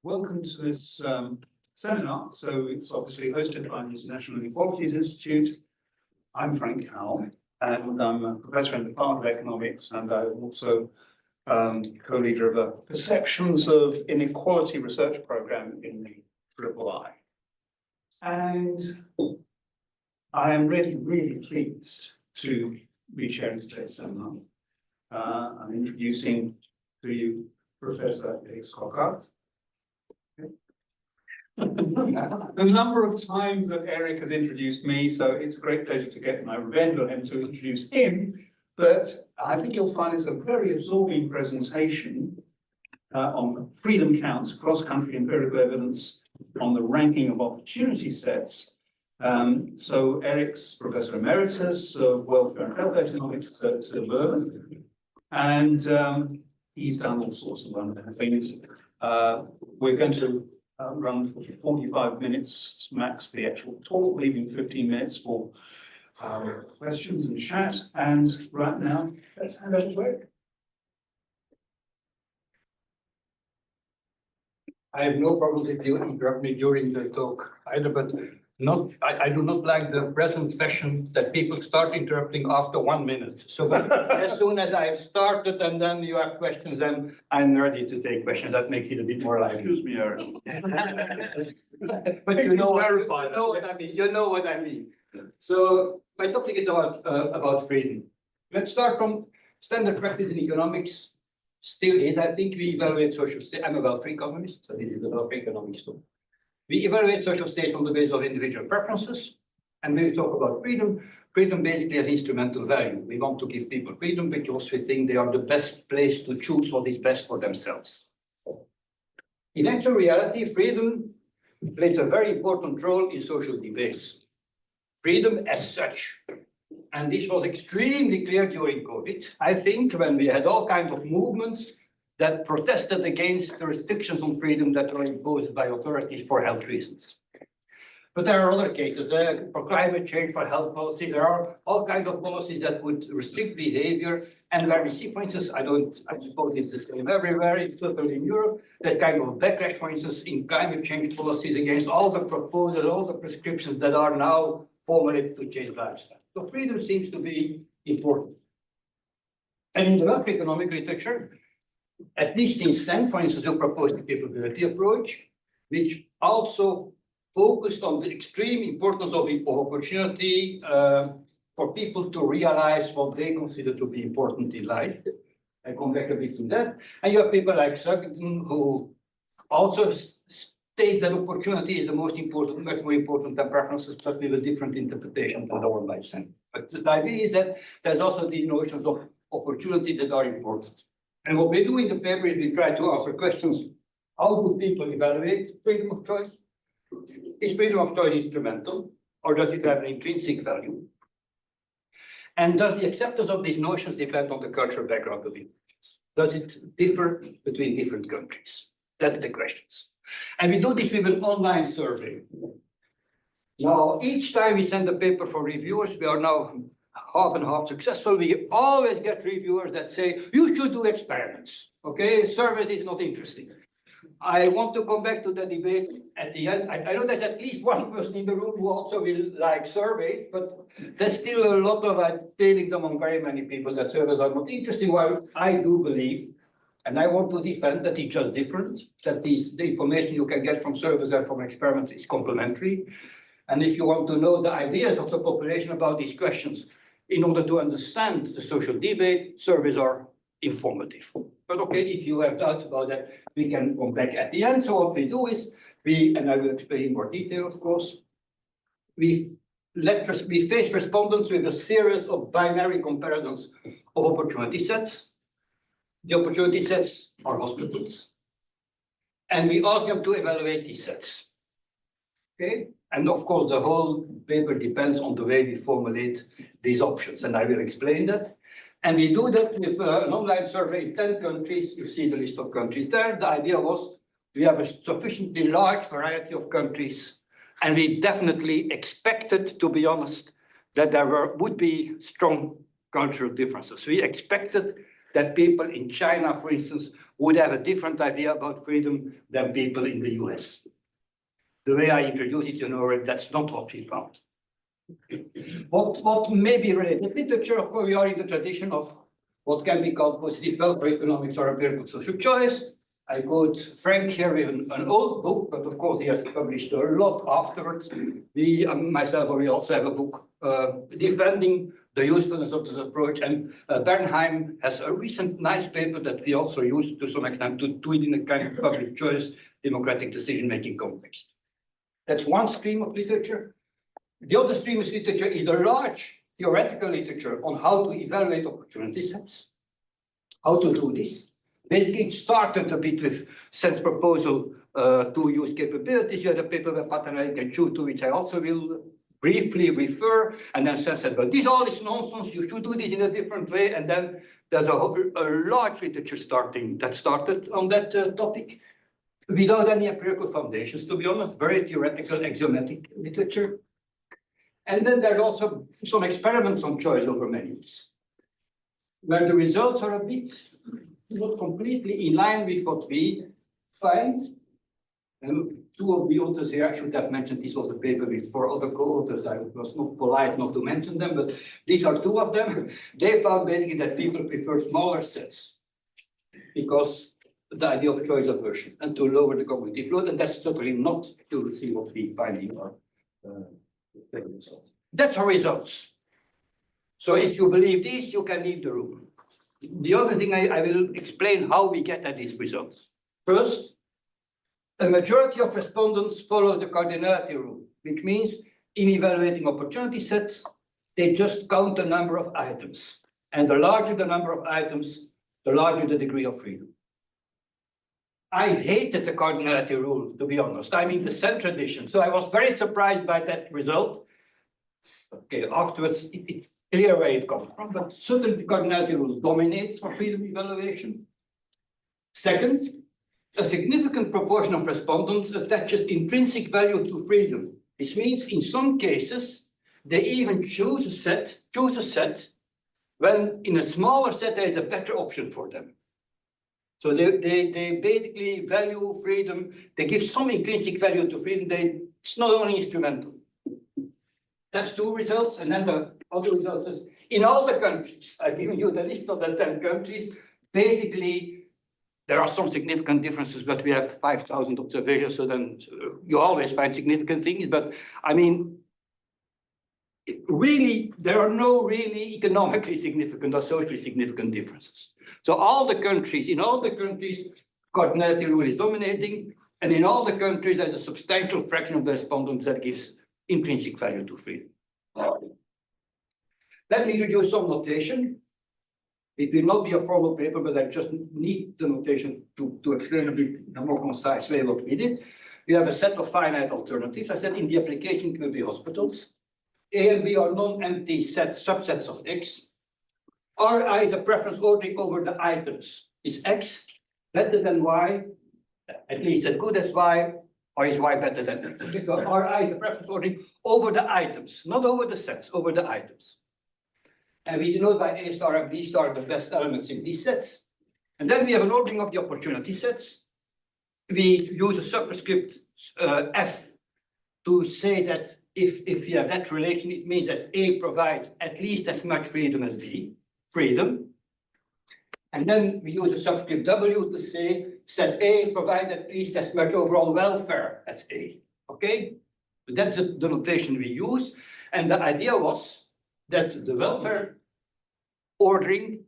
Welcome to this seminar. So it's obviously hosted by the International Inequalities Institute. I'm Frank Howell, and I'm a professor in the Department of Economics, and I'm also co-leader of a Perceptions of Inequality research program in the III. And I am really pleased to be sharing today's seminar. I'm introducing to you Professor Erik Schokkaert. The number of times that Erik has introduced me, so it's a great pleasure to get my revenge on him to introduce him. But I think you'll find it's a very absorbing presentation on freedom counts, cross-country empirical evidence on the ranking of opportunity sets. So Erik's Professor Emeritus of Welfare and Health Economics at KULeuven, and he's done all sorts of wonderful things. We're going to run for 45 minutes max the actual talk, leaving 15 minutes for questions and chat. And right now, let's hand over to Erik. I have no problem if you interrupt me during the talk either, but I do not like the present fashion that people start interrupting after 1 minute. So as soon as I've started and then you have questions, then I'm ready to take questions. That makes it a bit more lively. Excuse me, Erik. But you know what I mean. You know what I mean. So my topic is about freedom. Let's start from standard practice in economics. Still is, I think, we evaluate social state. I'm a welfare economist, so this is a welfare economics too. We evaluate social states on the basis of individual preferences. And when we talk about freedom, freedom basically has instrumental value. We want to give people freedom because we think they are the best place to choose what is best for themselves. In actual reality, freedom plays a very important role in social debates. Freedom as such. And this was extremely clear during COVID. I think when we had all kinds of movements that protested against the restrictions on freedom that were imposed by authorities for health reasons. But there are other cases, for climate change, for health policy, there are all kinds of policies that would restrict behavior. And where we see, for instance, I suppose it's the same everywhere, it's certainly in Europe, that kind of backlash, for instance, in climate change policies against all the proposals, all the prescriptions that are now formulated to change lifestyle. So freedom seems to be important. And in the welfare economic literature, at least in Sen, for instance, who proposed the capability approach, which also focused on the extreme importance of opportunity for people to realize what they consider to be important in life. I come back a bit to that. And you have people like Schokkaert who also state that opportunity is the most important, much more important than preferences, but with a different interpretation than the one by Sen. But the idea is that there's also these notions of opportunity that are important. And what we do in the paper is we try to answer questions. How do people evaluate freedom of choice? Is freedom of choice instrumental, or does it have an intrinsic value? And does the acceptance of these notions depend on the cultural background of individuals? Does it differ between different countries? That's the questions. And we do this with an online survey. Now, each time we send a paper for reviewers, we are now half and half successful. We always get reviewers that say, you should do experiments. Okay, surveys is not interesting. I want to come back to the debate at the end. I know there's at least one person in the room who also will like surveys, but there's still a lot of feelings among very many people that surveys are not interesting. While I do believe, and I want to defend that it's just different, that the information you can get from surveys and from experiments is complementary. And if you want to know the ideas of the population about these questions, in order to understand the social debate, surveys are informative. But okay, if you have doubts about that, we can come back at the end. So what we do is, and I will explain in more detail, of course, we face respondents with a series of binary comparisons of opportunity sets. The opportunity sets are hospitals. And we ask them to evaluate these sets. Okay? And of course, the whole paper depends on the way we formulate these options, and I will explain that. And we do that with an online survey in 10 countries. You see the list of countries there. The idea was we have a sufficiently large variety of countries, and we definitely expected, to be honest, that there would be strong cultural differences. We expected that people in China, for instance, would have a different idea about freedom than people in the US. The way I introduce it, you know, that's not what we found. What may be related literature, of course, we are in the tradition of what can be called positive welfare economics or empirical social choice. I quote Frank here with an old book, but of course he has published a lot afterwards. We, myself, we also have a book defending the usefulness of this approach. And Bernheim has a recent nice paper that we also use to some extent to do it in a kind of public choice, democratic decision-making context. That's one stream of literature. The other stream of literature is a large theoretical literature on how to evaluate opportunity sets, how to do this. Basically, it started a bit with Sen's proposal to use capabilities. You had a paper by Patanelli and Chu, to which I also will briefly refer. And then Sen said, but this all is nonsense. You should do this in a different way. And then there's a large literature that started on that topic without any empirical foundations, to be honest, very theoretical, axiomatic literature. And then there's also some experiments on choice over menus, where the results are a bit not completely in line with what we find. Two of the authors here, I should have mentioned this was a paper with 4 other co-authors. I was not polite not to mention them, but these are 2 of them. They found basically that people prefer smaller sets because the idea of choice aversion and to lower the cognitive load, and that's certainly not to see what we find in our results. That's our results. So if you believe this, you can leave the room. The other thing I will explain how we get at these results. First, a majority of respondents follow the cardinality rule, which means in evaluating opportunity sets, they just count the number of items. And the larger the number of items, the larger the degree of freedom. I hated the cardinality rule, to be honest. I mean, the Sen tradition. So I was very surprised by that result. Okay, afterwards, it's clear where it comes from, but certainly the cardinality rule dominates for freedom evaluation. Second, a significant proportion of respondents attaches intrinsic value to freedom. This means in some cases, they even choose a set when in a smaller set there is a better option for them. So they basically value freedom. They give some intrinsic value to freedom. It's not only instrumental. That's 2 results. And then the other result is in all the countries, I've given you the list of the 10 countries, basically there are some significant differences, but we have 5,000 observations, so then you always find significant things. But I mean, really, there are no really economically significant or socially significant differences. So in all the countries, cardinality rule is dominating, and in all the countries, there's a substantial fraction of the respondents that gives intrinsic value to freedom. Let me introduce some notation. It will not be a formal paper, but I just need the notation to explain a bit in a more concise way what we did. We have a set of finite alternatives. I said in the application it will be hospitals. A and B are non-empty subsets of X. Ri is a preference ordering over the items. Is X better than Y, at least as good as Y, or is Y better than X? Okay, so Ri is a preference ordering over the items, not over the sets, over the items. And we denote by A star and B star the best elements in these sets. And then we have an ordering of the opportunity sets. We use a superscript F to say that if you have that relation, it means that A provides at least as much freedom as B, freedom. And then we use a subscript W to say set A provides at least as much overall welfare as A, okay? So that's the notation we use. And the idea was that the welfare ordering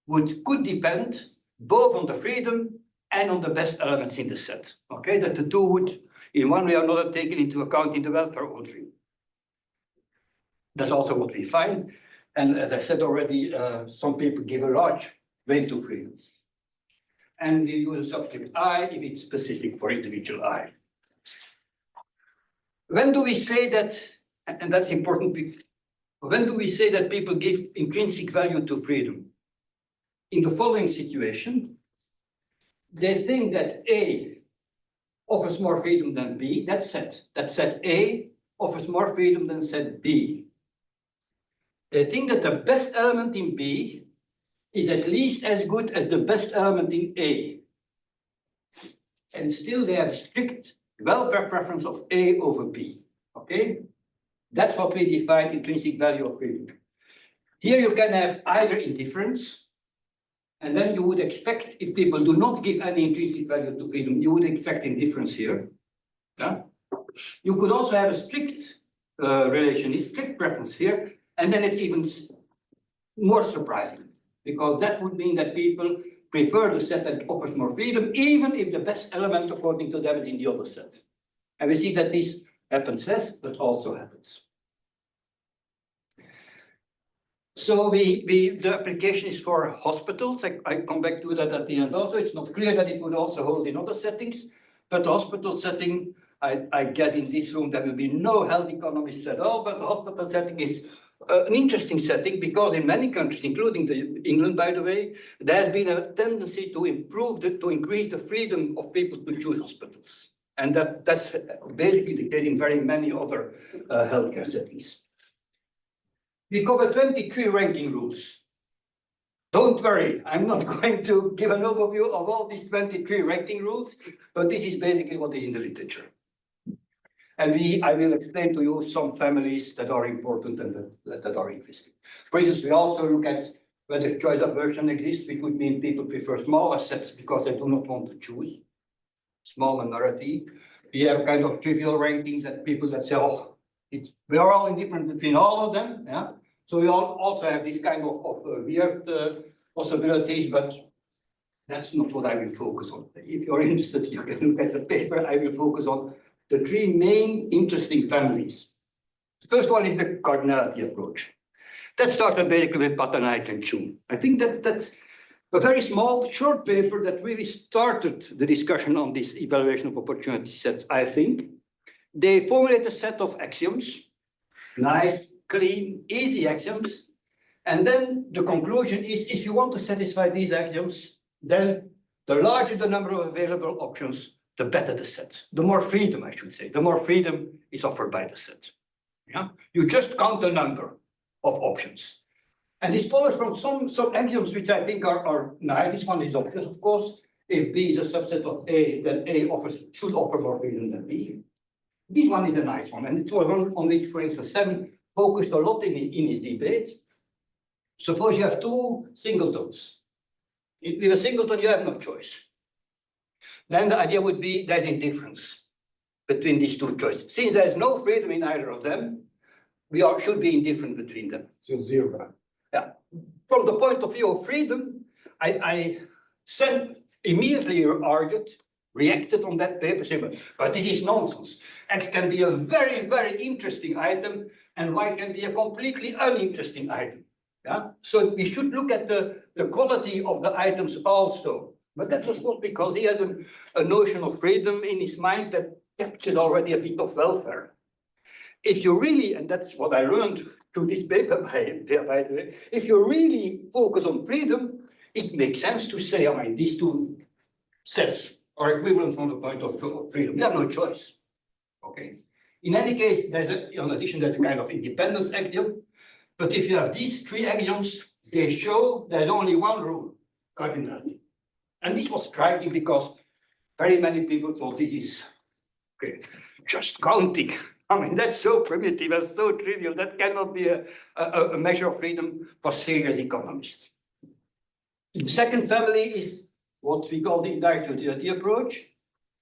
could depend both on the freedom and on the best elements in the set, okay? That the 2 would, in one way or another, taken into account in the welfare ordering. That's also what we find. And as I said already, some people give a large weight to freedom. And we use a subscript I if it's specific for individual I. When do we say that, and that's important, when do we say that people give intrinsic value to freedom? In the following situation, they think that A offers more freedom than B, that's set A offers more freedom than set B. They think that the best element in B is at least as good as the best element in A. And still they have strict welfare preference of A over B, okay? That's what we define intrinsic value of freedom. Here you can have either indifference, and then you would expect, if people do not give any intrinsic value to freedom, you would expect indifference here. Yeah? You could also have a strict relation, a strict preference here, and then it's even more surprising, because that would mean that people prefer the set that offers more freedom, even if the best element according to them is in the other set. And we see that this happens less, but also happens. So the application is for hospitals. I come back to that at the end also. It's not clear that it would also hold in other settings, but the hospital setting, I guess in this room there will be no health economists at all, but the hospital setting is an interesting setting because in many countries, including England, by the way, there has been a tendency to increase the freedom of people to choose hospitals. And that's basically the case in very many other healthcare settings. We cover 23 ranking rules. Don't worry, I'm not going to give an overview of all these 23 ranking rules, but this is basically what is in the literature. And I will explain to you some families that are important and that are interesting. For instance, we also look at whether choice aversion exists, which would mean people prefer smaller sets because they do not want to choose. Small minority. We have kind of trivial rankings that people that say, oh, we are all indifferent between all of them. Yeah. So we also have this kind of weird possibilities, but that's not what I will focus on. If you're interested, you can look at the paper. I will focus on the three main interesting families. The first one is the cardinality approach. That started basically with Pattanaik and Chung. I think that's a very small, short paper that really started the discussion on this evaluation of opportunity sets, I think. They formulate a set of axioms, nice, clean, easy axioms. And then the conclusion is, if you want to satisfy these axioms, then the larger the number of available options, the better the set. The more freedom, I should say. The more freedom is offered by the set. Yeah? You just count the number of options. And this follows from some axioms which I think are nice. This one is obvious, of course. If B is a subset of A, then A should offer more freedom than B. This one is a nice one, and it was one on which, for instance, Sam focused a lot in his debate. Suppose you have two singletons. With a singleton, you have no choice. Then the idea would be there's indifference between these two choices. Since there's no freedom in either of them, we should be indifferent between them. So zero. Yeah. From the point of view of freedom, I immediately reacted on that paper, saying, but this is nonsense. X can be a very, very interesting item, and Y can be a completely uninteresting item. Yeah? So we should look at the quality of the items also. But that's of course because he has a notion of freedom in his mind that captures already a bit of welfare. If you really, and that's what I learned through this paper, by the way, if you really focus on freedom, it makes sense to say, I mean, these two sets are equivalent from the point of freedom. You have no choice. Okay. In any case, in addition, there's a kind of independence axiom. But if you have these three axioms, they show there's only one rule, cardinality. And this was striking because very many people thought this is okay, just counting. I mean, that's so primitive and so trivial. That cannot be a measure of freedom for serious economists. The second family is what we call the indirect utility approach.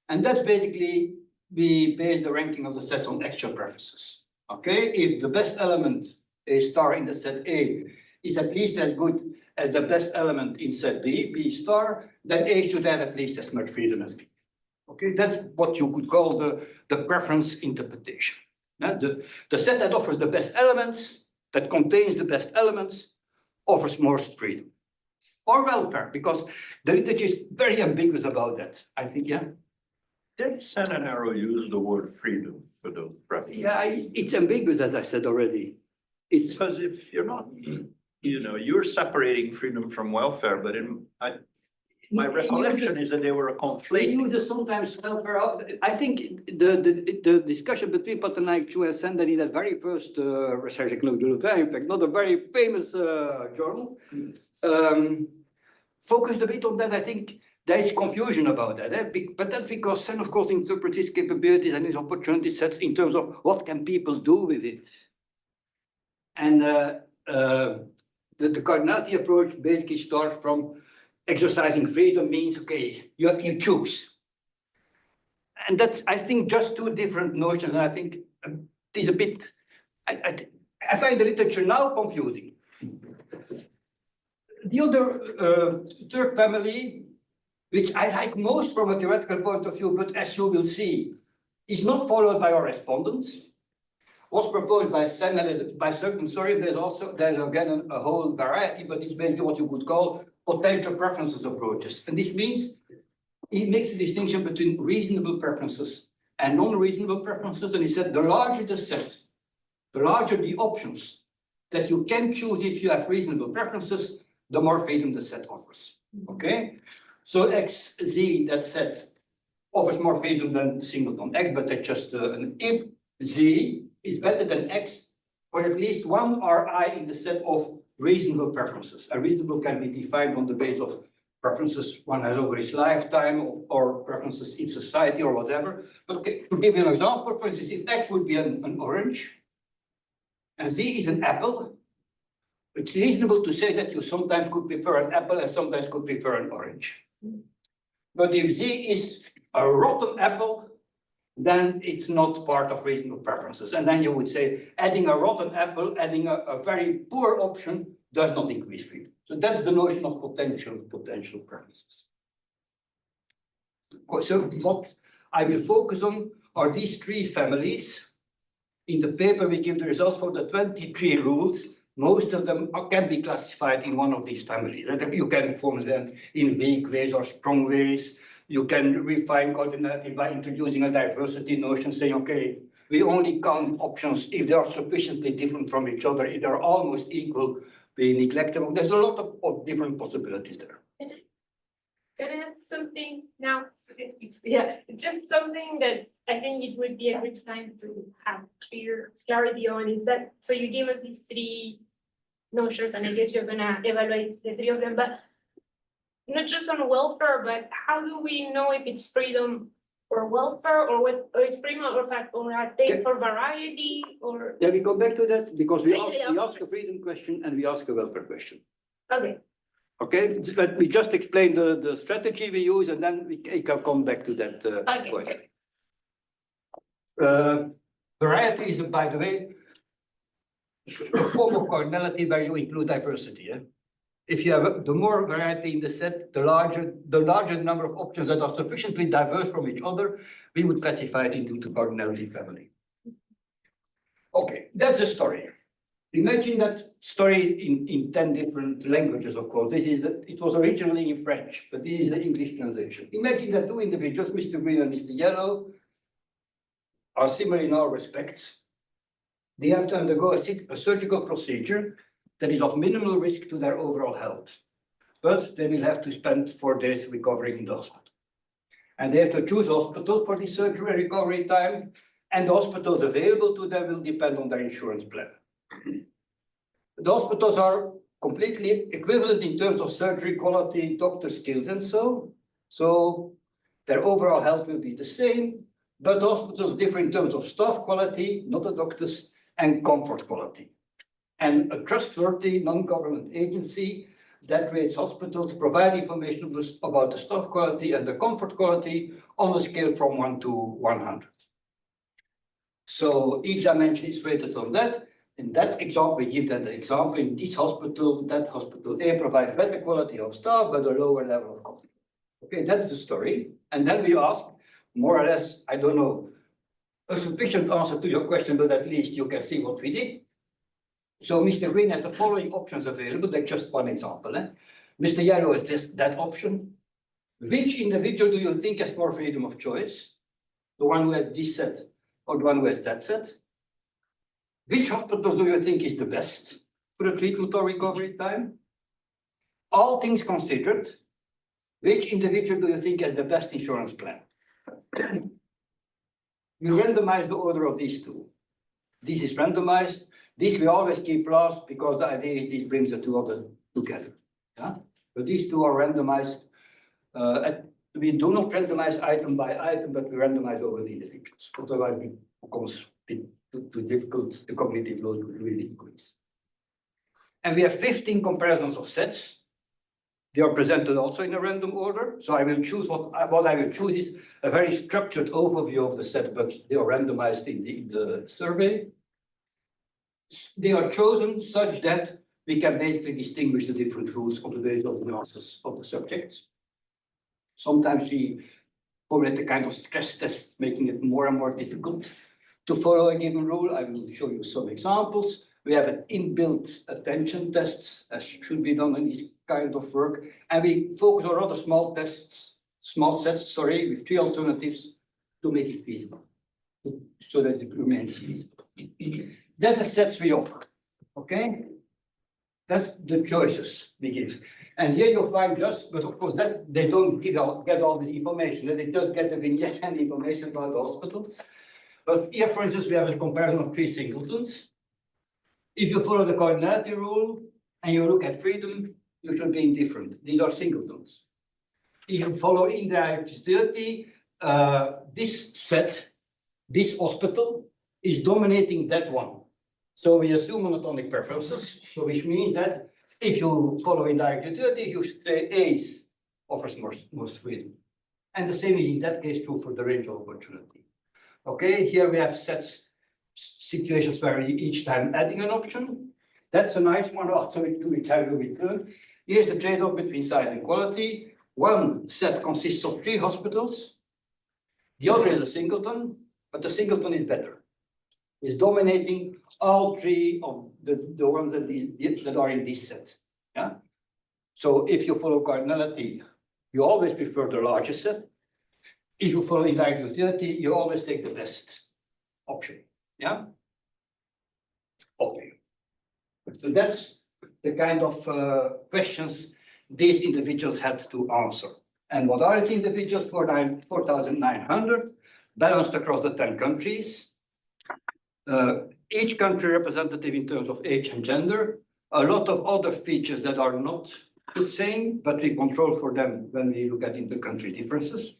And that's basically, we base the ranking of the sets on actual preferences. Okay, if the best element, A star in the set A, is at least as good as the best element in set B, B star, then A should have at least as much freedom as B. Okay, that's what you could call the preference interpretation. The set that offers the best elements, that contains the best elements, offers most freedom. Or welfare, because the literature is very ambiguous about that, I think, yeah? Did Sen and Arrow use the word freedom for those preferences? Yeah, it's ambiguous, as I said already. It's because if you're not, you're separating freedom from welfare, but my recollection is that they were conflating. They use sometimes welfare. I think the discussion between Pattanaik, Chu, and Sen in that very first research at KULeuven, in fact, not a very famous journal, focused a bit on that. I think there is confusion about that, but that's because Sen, of course, interprets his capabilities and his opportunity sets in terms of what can people do with it. And the cardinality approach basically starts from exercising freedom means, okay, you choose. And that's, I think, just two different notions. And I think it is a bit, I find the literature now confusing. The other third family, which I like most from a theoretical point of view, but as you will see, is not followed by our respondents, was proposed by Sen, by certain, sorry, there's again a whole variety, but it's basically what you could call potential preferences approaches. And this means he makes a distinction between reasonable preferences and non-reasonable preferences. And he said, the larger the set, the larger the options that you can choose if you have reasonable preferences, the more freedom the set offers, okay? So XZ, that set, offers more freedom than singleton X, but that's just an if Z is better than X for at least one Ri in the set of reasonable preferences. A reasonable can be defined on the basis of preferences one has over his lifetime or preferences in society or whatever. But okay, to give you an example, for instance, if X would be an orange and Z is an apple, it's reasonable to say that you sometimes could prefer an apple and sometimes could prefer an orange. But if Z is a rotten apple, then it's not part of reasonable preferences. And then you would say, adding a rotten apple, adding a very poor option does not increase freedom. So that's the notion of potential preferences. So what I will focus on are these three families. In the paper, we give the results for the 23 rules. Most of them can be classified in one of these families. You can form them in weak ways or strong ways. You can refine cardinality by introducing a diversity notion, saying, okay, we only count options if they are sufficiently different from each other. If they're almost equal, we neglect them. There's a lot of different possibilities there. Can I ask something now? Yeah, just something that I think it would be a good time to have clarity on is that, so you gave us these three notions, and I guess you're gonna evaluate the three of them, but not just on welfare, but how do we know if it's freedom or welfare, or what, or it's freedom or fact, or a taste for variety, or? Yeah, we go back to that because we Yeah, ask a freedom question and we ask a welfare question. Okay. Okay, let me just explain the strategy we use, and then we can come back to that question. Variety is, by the way, a form of cardinality where you include diversity. Yeah? If you have the more variety in the set, the larger the number of options that are sufficiently diverse from each other, we would classify it into the cardinality family. Okay, that's a story. Imagine that story in 10 different languages, of course. It was originally in French, but this is the English translation. Imagine that two individuals, Mr. Green and Mr. Yellow, are similar in all respects. They have to undergo a surgical procedure that is of minimal risk to their overall health, but they will have to spend 4 days recovering in the hospital. And they have to choose hospitals for this surgery and recovery time, and the hospitals available to them will depend on their insurance plan. The hospitals are completely equivalent in terms of surgery quality, doctor skills, and so their overall health will be the same, but the hospitals differ in terms of staff quality, not the doctors, and comfort quality. And a trustworthy non-government agency that rates hospitals provide information about the staff quality and the comfort quality on a scale from 1 to 100. So each dimension is rated on that. In that example, we give that example. In this hospital, that hospital A provides better quality of staff, but a lower level of comfort. Okay, that's the story. And then we ask, more or less, I don't know, a sufficient answer to your question, but at least you can see what we did. So Mr. Green has the following options available. That's just one example. Mr. Yellow has that option. Which individual do you think has more freedom of choice? The one who has this set or the one who has that set? Which hospitals do you think is the best for the treatment or recovery time? All things considered, which individual do you think has the best insurance plan? We randomize the order of these two. This is randomized. This we always keep last because the idea is this brings the two others together. Yeah, but these two are randomized. We do not randomize item by item, but we randomize over the individuals. Otherwise, it becomes a bit too difficult. The cognitive load will really increase. And we have 15 comparisons of sets. They are presented also in a random order. So I will choose what I will choose is a very structured overview of the set, but they are randomized in the survey. They are chosen such that we can basically distinguish the different rules on the basis of the answers of the subjects. Sometimes we formulate a kind of stress test, making it more and more difficult to follow a given rule. I will show you some examples. We have an inbuilt attention tests, as should be done in this kind of work. And we focus on rather small sets, with 3 alternatives to make it feasible, so that it remains feasible. That's the sets we offer, okay? That's the choices we give. And here you'll find but of course, that they don't get all this information. They just get the vignette and information about the hospitals. But here, for instance, we have a comparison of 3 singletons. If you follow the cardinality rule and you look at freedom, you should be indifferent. These are singletons. If you follow indirect utility, this set, this hospital, is dominating that one. So we assume monotonic preferences, so which means that if you follow indirect utility, you should say A's offers most freedom. And the same is in that case true for the range of opportunity. Okay, here we have situations where you each time adding an option. That's a nice one after which I will return. Here's the trade-off between size and quality. One set consists of 3 hospitals. The other is a singleton, but the singleton is better. It's dominating all 3 of the ones that are in this set. Yeah. So if you follow cardinality, you always prefer the largest set. If you follow indirect utility, you always take the best option. Yeah. Okay. So that's the kind of questions these individuals had to answer. And what are these individuals? 4,900, balanced across the 10 countries. Each country representative in terms of age and gender. A lot of other features that are not the same, but we control for them when we look at inter-country differences.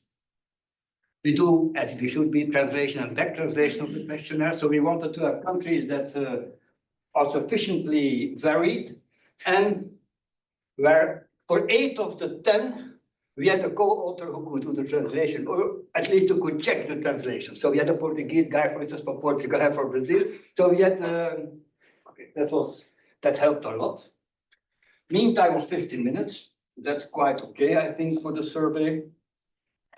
We do, as we should be, translation and back translation of the questionnaire. So we wanted to have countries that are sufficiently varied, and where for 8 of the 10, we had a co-author who could do the translation, or at least who could check the translation. So we had a Portuguese guy, for instance, for Portugal and for Brazil. So we had, that helped a lot. Mean time was 15 minutes. That's quite okay, I think, for the survey.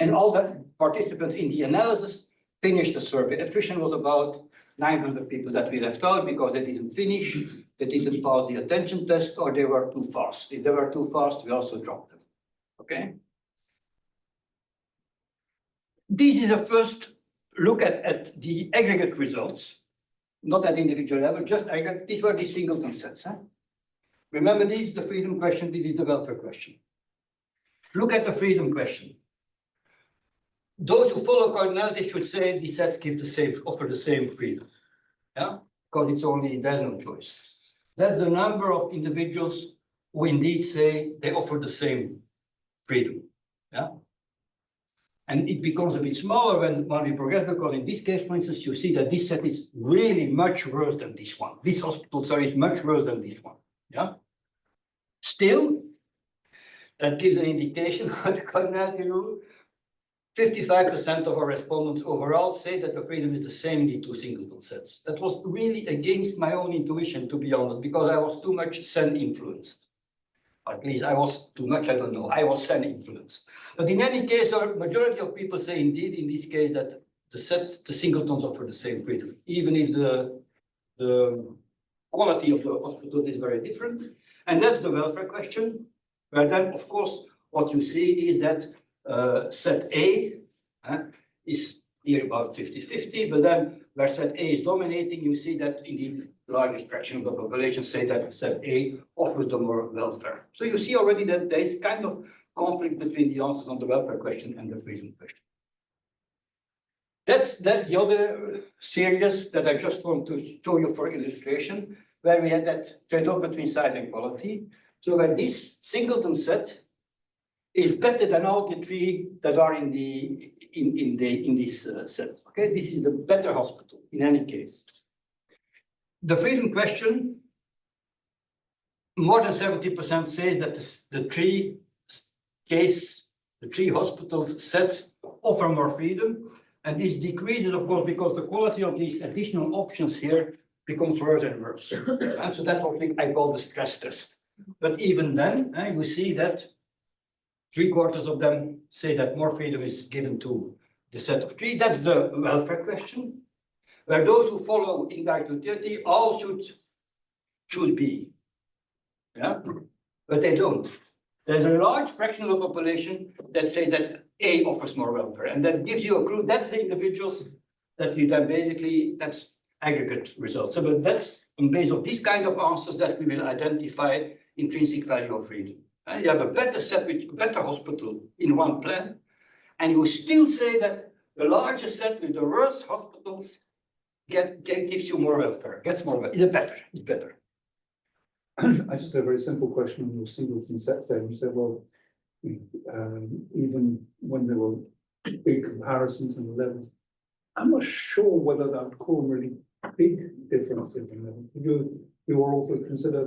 And all the participants in the analysis finished the survey. Attrition was about 900 people that we left out because they didn't finish, they didn't pass the attention test, or they were too fast. If they were too fast, we also dropped them. Okay. This is a first look at the aggregate results, not at individual level, just aggregate. These were the singleton sets. Huh? Remember, this is the freedom question, this is the welfare question. Look at the freedom question. Those who follow cardinality should say these sets offer the same freedom. Yeah, because there's no choice. That's the number of individuals who indeed say they offer the same freedom. Yeah. And it becomes a bit smaller when we progress, because in this case, for instance, you see that this set is really much worse than this one. This hospital, sorry, is much worse than this one. Yeah. Still, that gives an indication of the cardinality rule. 55% of our respondents overall say that the freedom is the same in the 2 singleton sets. That was really against my own intuition, to be honest, because I was too much Sen influenced. At least I was too much, I don't know, I was Sen influenced. But in any case, our majority of people say indeed, in this case, that the singletons offer the same freedom, even if the quality of the hospital is very different. And that's the welfare question, where then, of course, what you see is that set A is here about 50-50, but then where set A is dominating, you see that indeed the largest fraction of the population say that set A offers them more welfare. So you see already that there is kind of conflict between the answers on the welfare question and the freedom question. That's the other series that I just want to show you for illustration, where we had that trade-off between size and quality. So where this singleton set is better than all the three that are in this set. Okay, this is the better hospital in any case. The freedom question, more than 70% says that the three hospitals sets offer more freedom, and this decreases, of course, because the quality of these additional options here becomes worse and worse. And so that's what I call the stress test. But even then, we see that 3/4 of them say that more freedom is given to the set of three. That's the welfare question, where those who follow indirect utility all should choose B. Yeah, but they don't. There's a large fraction of the population that says that A offers more welfare, and that gives you a clue. That's the individuals that you then basically, that's aggregate results. So but that's on base of these kind of answers that we will identify intrinsic value of freedom. You have a better set with better hospital in one plan, and you still say that the larger set with the worst hospitals gives you more welfare, gets more welfare. It's better. I just had a very simple question on your singleton sets there. You said, well, even when there were big comparisons in the levels, I'm not sure whether that would cause really big differences in levels. You were also consider,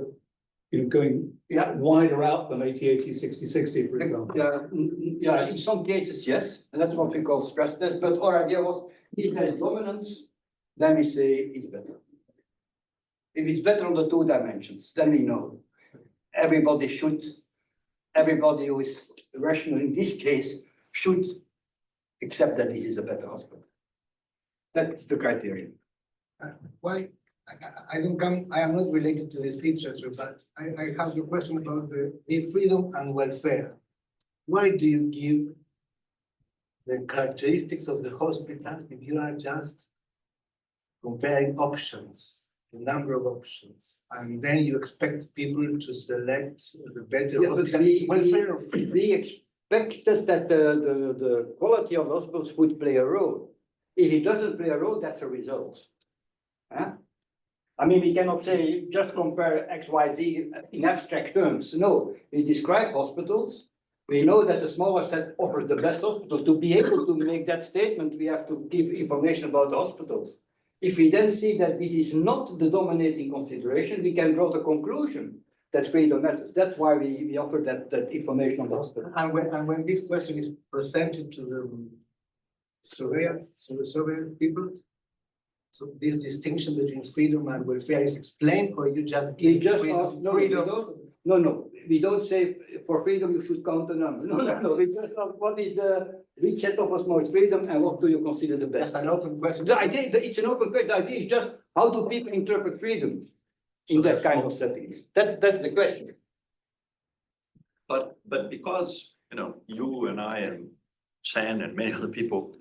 going wider out than 80-80, 60-60, for example. Yeah, in some cases, yes, and that's what we call stress test. But our idea was, if there is dominance, then we say it's better. If it's better on the two dimensions, then we know everybody who is rational in this case should accept that this is a better hospital. That's the criterion. Why? I am not related to this literature, but I have a question about the freedom and welfare. Why do you give the characteristics of the hospital if you are just comparing options, the number of options, and then you expect people to select the better welfare or freedom? We expected that the quality of hospitals would play a role. If it doesn't play a role, that's a result. Huh? I mean, we cannot say just compare X, Y, Z in abstract terms. No, we describe hospitals. We know that the smaller set offers the best hospital. To be able to make that statement, we have to give information about the hospitals. If we then see that this is not the dominating consideration, we can draw the conclusion that freedom matters. That's why we offer that information on the hospital. And when this question is presented to the surveyor people, so this distinction between freedom and welfare is explained, or you just give freedom? No, we don't say for freedom you should count the numbers. No. We just ask what is which set offers most freedom and what do you consider the best? That's an open question. The idea, it's an open question. The idea is just how do people interpret freedom in that kind of settings? That's the question. But because, you and I and San and many other people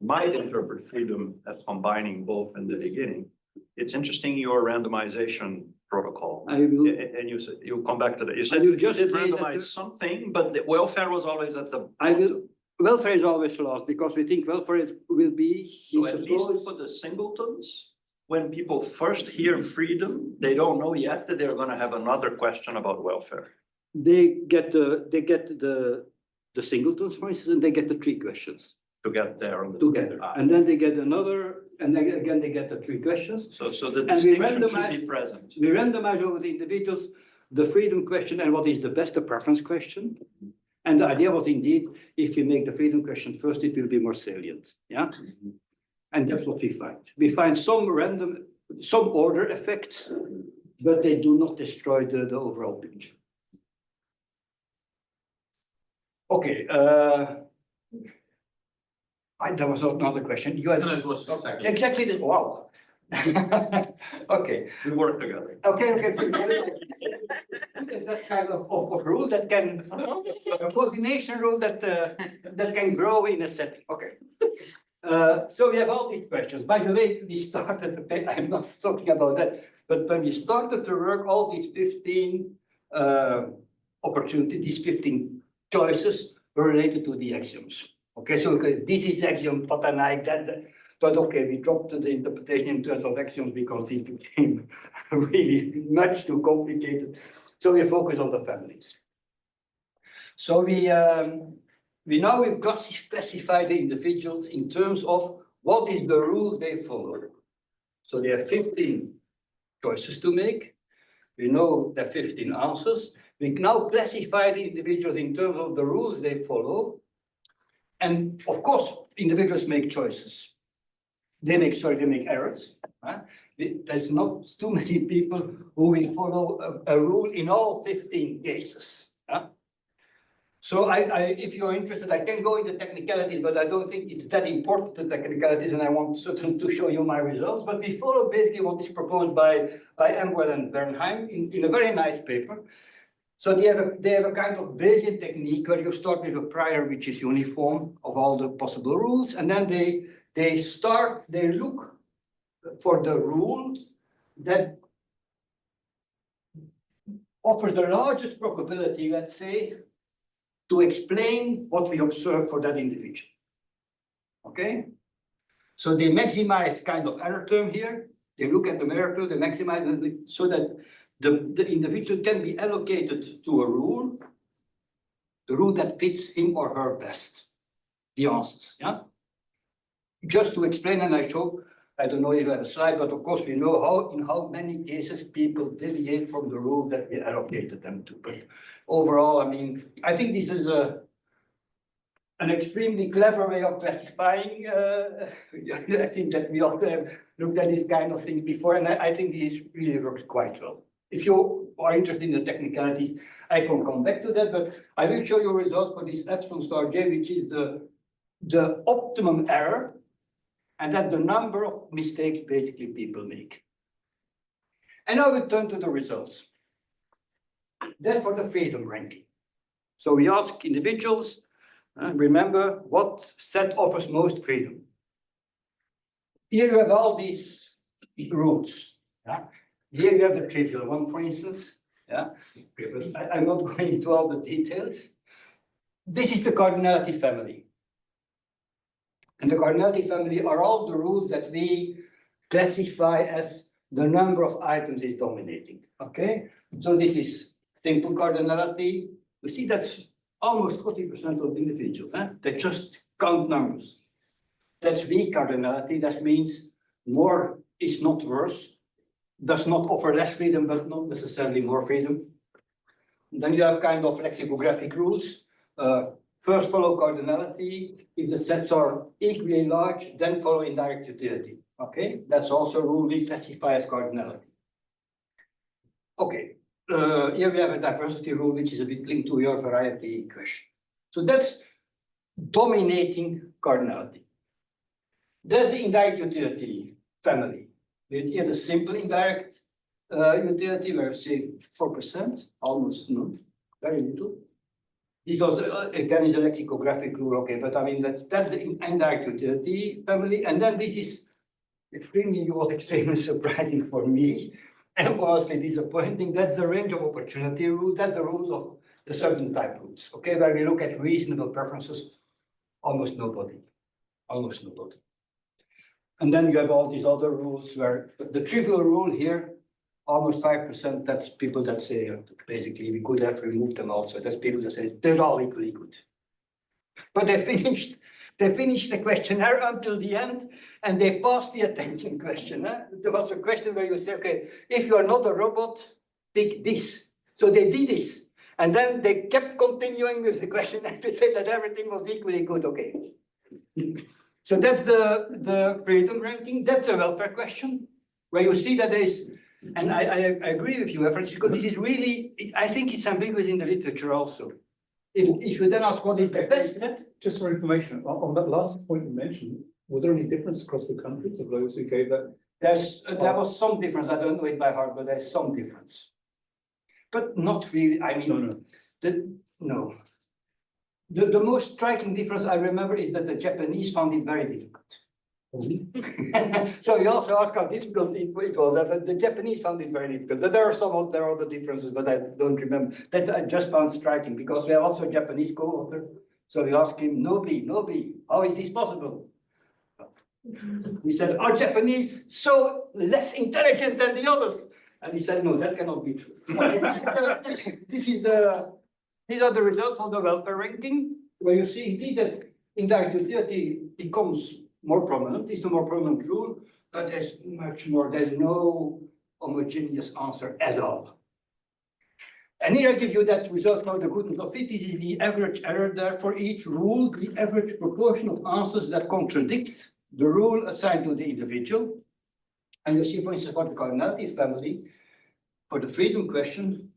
might interpret freedom as combining both in the beginning, it's interesting your randomization protocol. And you said, you'll come back to that. You said you just did randomize something, but the welfare was always at the. Welfare is always lost because we think welfare will be. So at least for the singletons, when people first hear freedom, they don't know yet that they're gonna have another question about welfare. They get the singletons, for instance, and they get the three questions. To get there on the together. And then they get another, and then again they get the three questions. So the distinction should be present. We randomize over the individuals the freedom question and what is the best, the preference question. And the idea was indeed, if you make the freedom question first, it will be more salient. Yeah. And that's what we find. We find some order effects, but they do not destroy the overall picture. Okay. There was another question. You had it was exactly this. Wow. Okay. We work together. Okay. That's kind of rule that can a coordination rule that can grow in a setting. Okay. So we have all these questions. By the way, we started. I'm not talking about that, but when we started to work, all these 15 opportunities, these 15 choices were related to the axioms. Okay, so this is axiom Patanaik, that, but okay, we dropped the interpretation in terms of axioms because it became really much too complicated. So we focus on the families. So we now will classify the individuals in terms of what is the rule they follow. So they have 15 choices to make. We know there are 15 answers. We now classify the individuals in terms of the rules they follow. And of course, individuals make choices. They make errors. There's not too many people who will follow a rule in all 15 cases. So if you're interested, I can go into technicalities, but I don't think it's that important to technicalities, and I want certainly to show you my results. But we follow basically what is proposed by Amwell and Bernheim in a very nice paper. So they have a kind of Bayesian technique where you start with a prior which is uniform of all the possible rules, and then they look for the rule that offers the largest probability, let's say, to explain what we observe for that individual. Okay? So they maximize kind of error term here. They look at the error term, they maximize it so that the individual can be allocated to a rule, the rule that fits him or her best, the answers, yeah? Just to explain, and I don't know if I have a slide, but of course we know in how many cases people deviate from the rule that we allocated them to. But overall, I mean, I think this is an extremely clever way of classifying. I think that we also have looked at this kind of thing before, and I think this really works quite well. If you are interested in the technicalities, I can come back to that, but I will show you a result for this epsilon star j, which is the optimum error, and that's the number of mistakes basically people make. And now we turn to the results. That's for the freedom ranking. So we ask individuals, remember what set offers most freedom. Here you have all these rules. Yeah? Here you have the trivial one, for instance. Yeah, I'm not going into all the details. This is the cardinality family. And the cardinality family are all the rules that we classify as the number of items is dominating. Okay, so this is simple cardinality. You see, that's almost 40% of individuals. They just count numbers. That's weak cardinality. That means more is not worse. Does not offer less freedom, but not necessarily more freedom. And then you have kind of lexicographic rules. First follow cardinality. If the sets are equally large, then follow indirect utility. Okay, that's also a rule we classify as cardinality. Okay, here we have a diversity rule, which is a bit linked to your variety question. So that's dominating cardinality. There's the indirect utility family. Here the simple indirect utility, where say 4%, almost none, very little. This also, again, is a lexicographic rule, okay, but I mean, that's the indirect utility family. And then this is extremely surprising for me and honestly disappointing. That's the range of opportunity rules. That's the rules of the certain type rules, okay, where we look at reasonable preferences, almost nobody. And then you have all these other rules where the trivial rule here, almost 5%, that's people that say, basically, we could have removed them also. That's people that say, they're all equally good. But they finished the questionnaire until the end, and they passed the attention question. There was a question where you say, okay, if you are not a robot, pick this. So they did this. And then they kept continuing with the questionnaire to say that everything was equally good, okay. So that's the freedom ranking. That's a welfare question, where you see that there is, and I agree with you, Francis, because this is really, I think it's ambiguous in the literature also. If you then ask what is the best, just for information, on that last point you mentioned, was there any difference across the countries of those who gave that? There was some difference. I don't know it by heart, but there's some difference. But not really, I mean, no. The most striking difference I remember is that the Japanese found it very difficult. So we also asked how difficult it was, but the Japanese found it very difficult. But there are other differences, but I don't remember. That I just found striking because we have also a Japanese co-author. So we asked him, no B, how is this possible? We said, are Japanese so less intelligent than the others? And he said, no, that cannot be true. These are the results of the welfare ranking, where you see indeed that indirect utility becomes more prominent. It's the more prominent rule, but there's no homogeneous answer at all. And here I give you that result for the goodness of it. This is the average error there for each rule, the average proportion of answers that contradict the rule assigned to the individual. And you see, for instance, for the cardinality family, for the freedom question,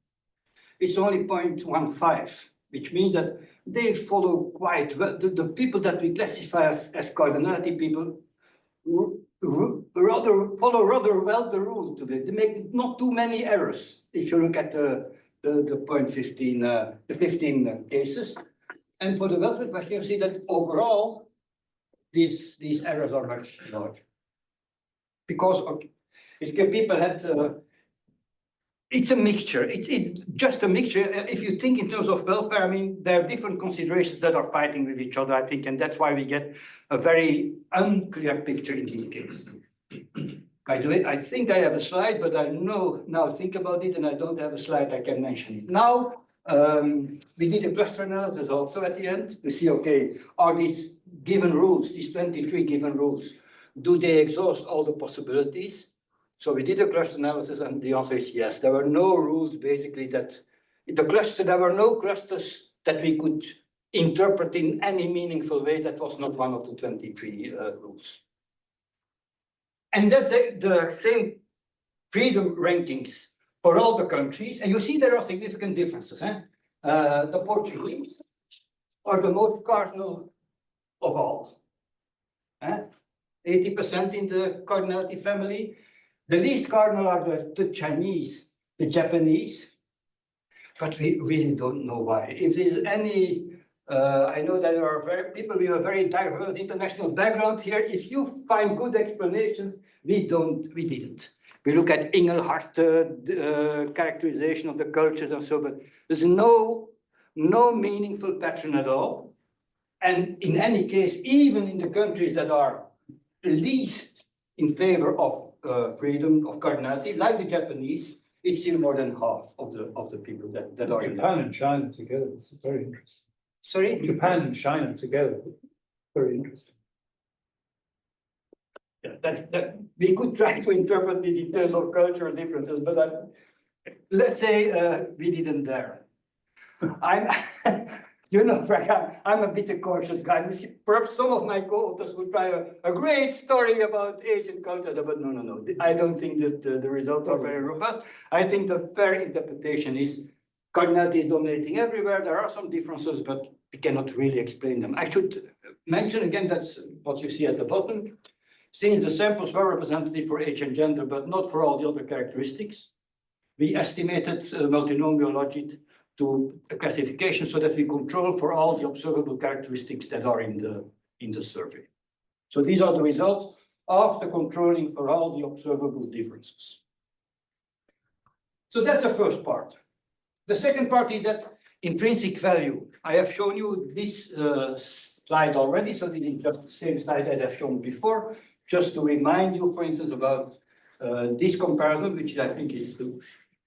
it's only 0.15, which means that they follow quite well. The people that we classify as cardinality people follow rather well the rule today. They make not too many errors if you look at the 0.15, the 15 cases. And for the welfare question, you see that overall, these errors are much larger. Because people had, it's a mixture. It's just a mixture. If you think in terms of welfare, I mean, there are different considerations that are fighting with each other, I think, and that's why we get a very unclear picture in this case. By the way, I think I have a slide, but I know now think about it, and I don't have a slide I can mention it. Now, we need a cluster analysis also at the end to see, okay, are these given rules, these 23 given rules, do they exhaust all the possibilities? So we did a cluster analysis, and the answer is yes. There were no rules basically that there were no clusters that we could interpret in any meaningful way that was not one of the 23 rules. And that's the same freedom rankings for all the countries. And you see there are significant differences. The Portuguese are the most cardinal of all. 80% in the cardinality family. The least cardinal are the Chinese, the Japanese, but we really don't know why. If there's any, I know that there are people with a very diverse international background here. If you find good explanations, we didn't. We look at Engelhardt characterization of the cultures and so, but there's no meaningful pattern at all. And in any case, even in the countries that are least in favor of freedom of cardinality, like the Japanese, it's still more than half of the people that are in Japan and China together. This is very interesting. Sorry? Japan and China together. Very interesting. Yeah, that we could try to interpret this in terms of cultural differences, but let's say we didn't dare. You know, Frank, I'm a bit a cautious guy. Perhaps some of my co-authors would try a great story about Asian culture, but no. I don't think that the results are very robust. I think the fair interpretation is cardinality is dominating everywhere. There are some differences, but we cannot really explain them. I should mention again, that's what you see at the bottom. Since the samples were representative for age and gender, but not for all the other characteristics, we estimated multinomial logit to a classification so that we control for all the observable characteristics that are in the survey. So these are the results after controlling for all the observable differences. So that's the first part. The second part is that intrinsic value. I have shown you this slide already, so this is just the same slide as I've shown before, just to remind you, for instance, about this comparison, which I think is the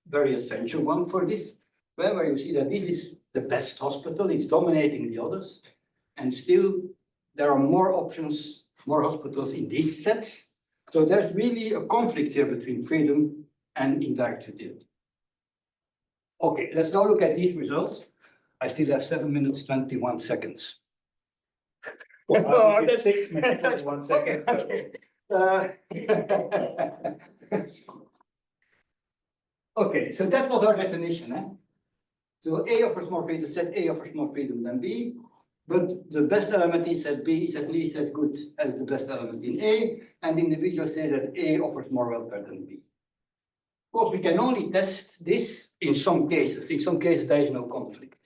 very essential one for this. Where you see that this is the best hospital, it's dominating the others, and still there are more options, more hospitals in these sets. So there's really a conflict here between freedom and indirect utility. Okay, let's now look at these results. I still have 7 minutes, 21 seconds. Well, that's 6 minutes, 21 seconds. Okay, so that was our definition. So A offers more freedom, set A offers more freedom than B, but the best element in set B is at least as good as the best element in A, and individuals say that A offers more welfare than B. Of course, we can only test this in some cases. In some cases, there is no conflict.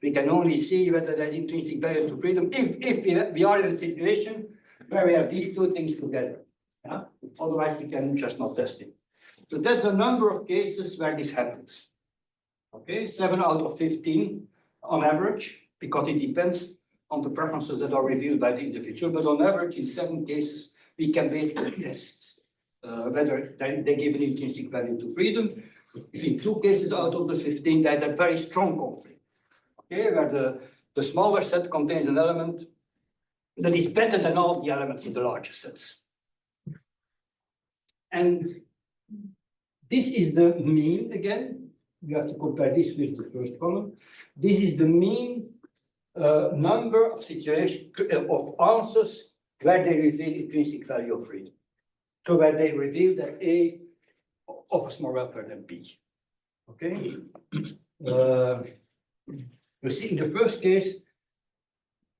We can only see whether there is intrinsic value to freedom if we are in a situation where we have these two things together. Otherwise, we can just not test it. So that's the number of cases where this happens. Okay, 7 out of 15 on average, because it depends on the preferences that are revealed by the individual. But on average, in 7 cases, we can basically test whether they give an intrinsic value to freedom. In 2 cases out of the 15, there's a very strong conflict. Okay, where the smaller set contains an element that is better than all the elements in the larger sets. And this is the mean again. You have to compare this with the first column. This is the mean number of situations of answers where they reveal intrinsic value of freedom. So where they reveal that A offers more welfare than B. Okay. You see, in the first case,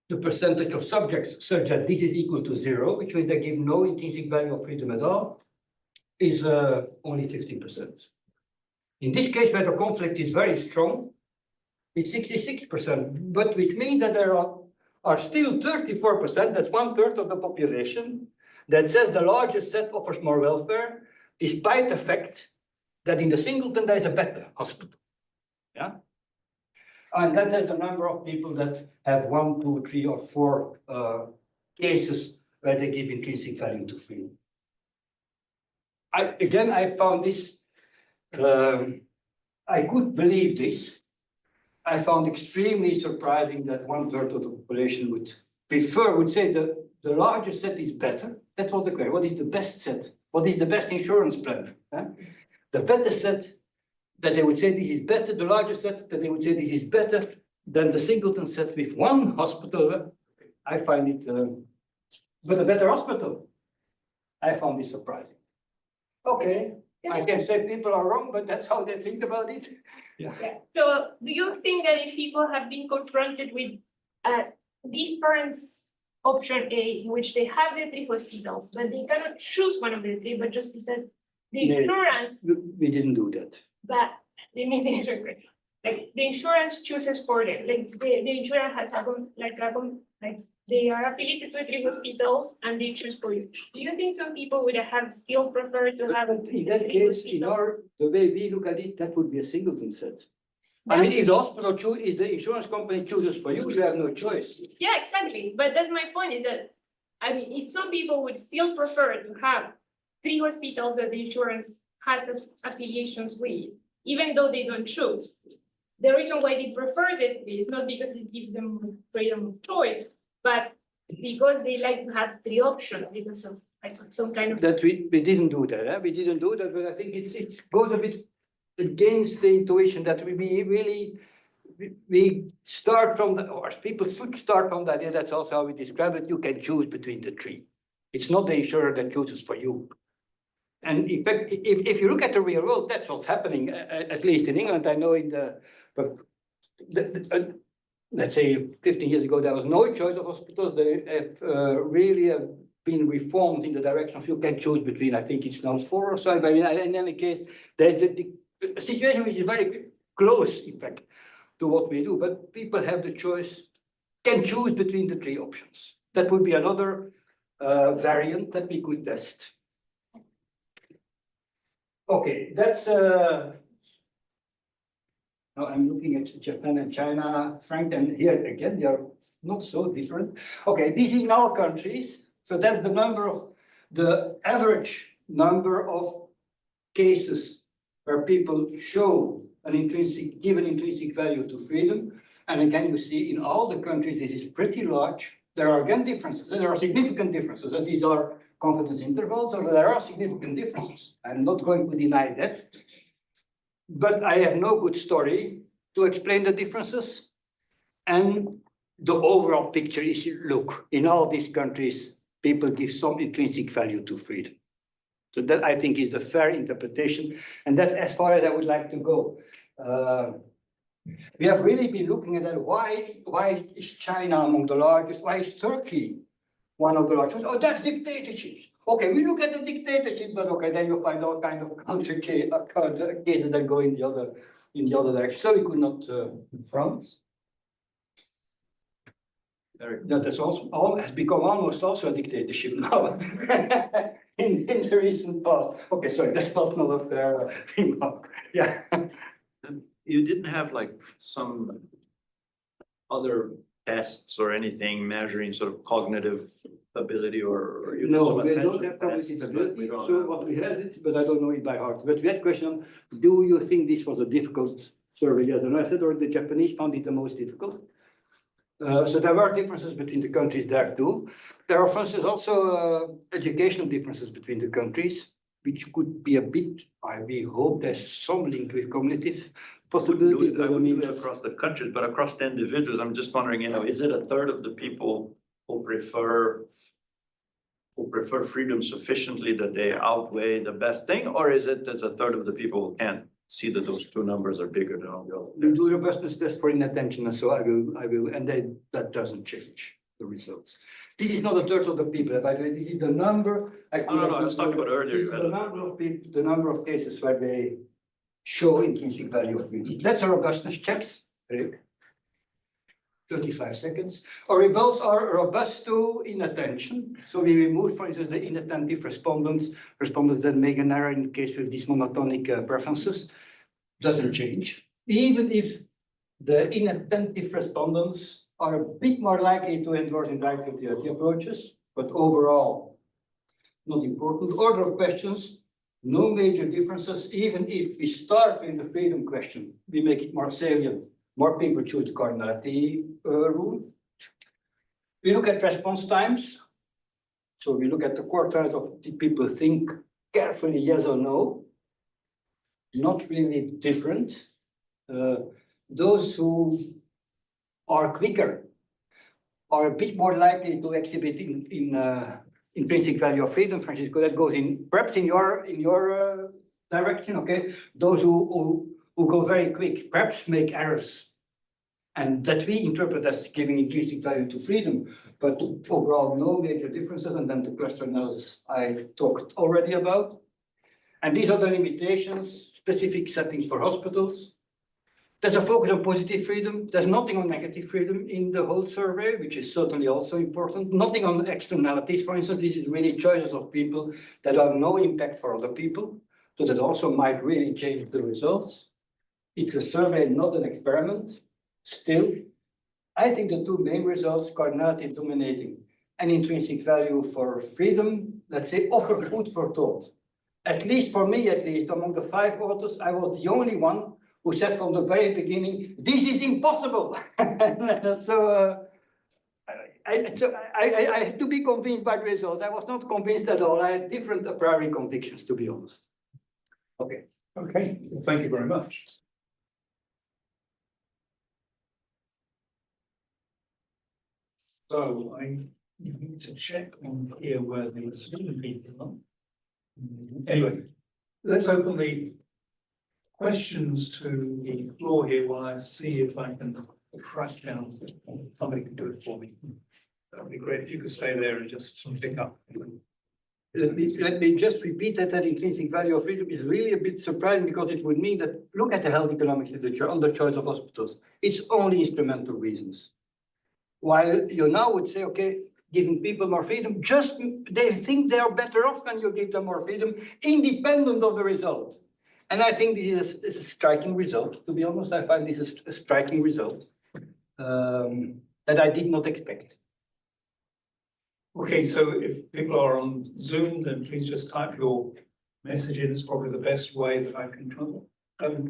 the percentage of subjects such that this is equal to 0, which means they give no intrinsic value of freedom at all, is only 15%. In this case, where the conflict is very strong, it's 66%, but which means that there are still 34%, that's 1/3 of the population, that says the largest set offers more welfare, despite the fact that in the singleton there is a better hospital. Yeah. And that is the number of people that have 1, 2, 3, or 4 cases where they give intrinsic value to freedom. I found this, I could believe this. I found extremely surprising that 1/3 of the population would say that the largest set is better. That was the question. What is the best set? What is the best insurance plan? Huh? The better set that they would say this is better, the largest set that they would say this is better than the singleton set with 1 hospital. I find it, but a better hospital. I found this surprising. Okay, I can say people are wrong, but that's how they think about it. Yeah. Yeah. So do you think that if people have been confronted with a difference option A, in which they have the 3 hospitals, but they cannot choose one of the 3, but just instead the Yeah. insurance, We didn't do that. but let me finish real quick. Like the insurance chooses for them, like the insurance has like they are affiliated to 3 hospitals and they choose for you. Do you think some people would have still preferred to have? But in that 3 case, hospitals? the way we look at it, that would be a singleton set. I mean, if the hospital if the insurance company chooses for you, you have no choice. Yeah, exactly. But that's my point is that, I mean, if some people would still prefer to have 3 hospitals that the insurance has affiliations with, even though they don't choose, the reason why they prefer the 3 is not because it gives them freedom of choice, but because they like to have 3 options because of some kind of. That we didn't do that. We didn't do that, but I think it goes a bit against the intuition that we start from or people should start from that. Yeah, that's also how we describe it. You can choose between the 3. It's not the insurer that chooses for you. And in fact, if you look at the real world, that's what's happening, at least in England. I know let's say 15 years ago, there was no choice of hospitals. They have really been reformed in the direction of you can choose between, I think it's now 4 or so. But in any case, there's a situation which is very close, in fact, to what we do. But people have the choice, can choose between the 3 options. That would be another variant that we could test. Okay, that's now I'm looking at Japan and China, Frank, and here again, they are not so different. Okay, this is in all countries. So that's the average number of cases where people show give an intrinsic value to freedom. And again, you see in all the countries, this is pretty large. There are again differences, and there are significant differences, and these are confidence intervals, or there are significant differences. I'm not going to deny that. But I have no good story to explain the differences. And the overall picture is, look, in all these countries, people give some intrinsic value to freedom. So that I think is the fair interpretation. And that's as far as I would like to go. We have really been looking at that. Why is China among the largest? Why is Turkey one of the largest? Oh, that's dictatorships. Okay, we look at the dictatorship, but okay, then you find all kind of counter cases that go in the other direction. So we could not France. That's also has become almost also a dictatorship now in the recent past. Okay, sorry, that was not a fair remark. Yeah. You didn't have like some other tests or anything measuring sort of cognitive ability or you know, No, some we don't attention have cognitive tests, but we ability, don't so have- what we had is, but I don't know it by heart, but we had question, do you think this was a difficult survey? Yes, and I said, or the Japanese found it the most difficult. So there were differences between the countries there too. There are, for instance, also educational differences between the countries, which could be a bit, we hope there's some link with cognitive possibility. I wouldn't do it across the countries, but across the individuals, I'm just wondering, you know, is it a third of the people who prefer freedom sufficiently that they outweigh the best thing, or is it that's a third of the people who can't see that those two numbers are bigger than all the other? We do robustness test for inattention, and so I will, and then that doesn't change the results. This is not a third of the people, by the way, this is the number. No, I was talking about earlier. This is the number of people, the number of cases where they show intrinsic value of freedom. That's a robustness checks, Erik. 35 seconds. Our results are robust to inattention. So we remove, for instance, the inattentive respondents that make an error in the case with these monotonic preferences. Doesn't change. Even if the inattentive respondents are a bit more likely to endorse indirectly approaches, but overall, not important. Order of questions, no major differences. Even if we start with the freedom question, we make it more salient. More people choose the cardinality rule. We look at response times. So we look at the quartiles of the people think carefully, yes or no. Not really different. Those who are quicker are a bit more likely to exhibit in intrinsic value of freedom, Francisco. That goes in perhaps in your direction. Okay, those who go very quick perhaps make errors, and that we interpret as giving intrinsic value to freedom. But overall, no major differences. And then the cluster analysis I talked already about. And these are the limitations. Specific settings for hospitals. There's a focus on positive freedom. There's nothing on negative freedom in the whole survey, which is certainly also important. Nothing on externalities, for instance. This is really choices of people that have no impact for other people. So that also might really change the results. It's a survey, not an experiment. Still, I think the two main results, cardinality dominating and intrinsic value for freedom, let's say, offer food for thought. At least for me, among the 5 authors, I was the only one who said from the very beginning, this is impossible. So I had to be convinced by the results. I was not convinced at all. I had different a priori convictions, to be honest. Okay. Okay, well, thank you very much. So I need to check on here where the Zoom people are. Anyway, let's open the questions to the floor here while I see if I can track down. Somebody can do it for me. That would be great if you could stay there and just pick up. Let me just repeat that intrinsic value of freedom is really a bit surprising, because it would mean that, look at the health economics literature on the choice of hospitals. It's only instrumental reasons. While you now would say, okay, giving people more freedom, just they think they are better off when you give them more freedom, independent of the result. And I think this is a striking result. To be honest, I find this a striking result that I did not expect. Okay, so if people are on Zoom, then please just type your message in. It's probably the best way that I can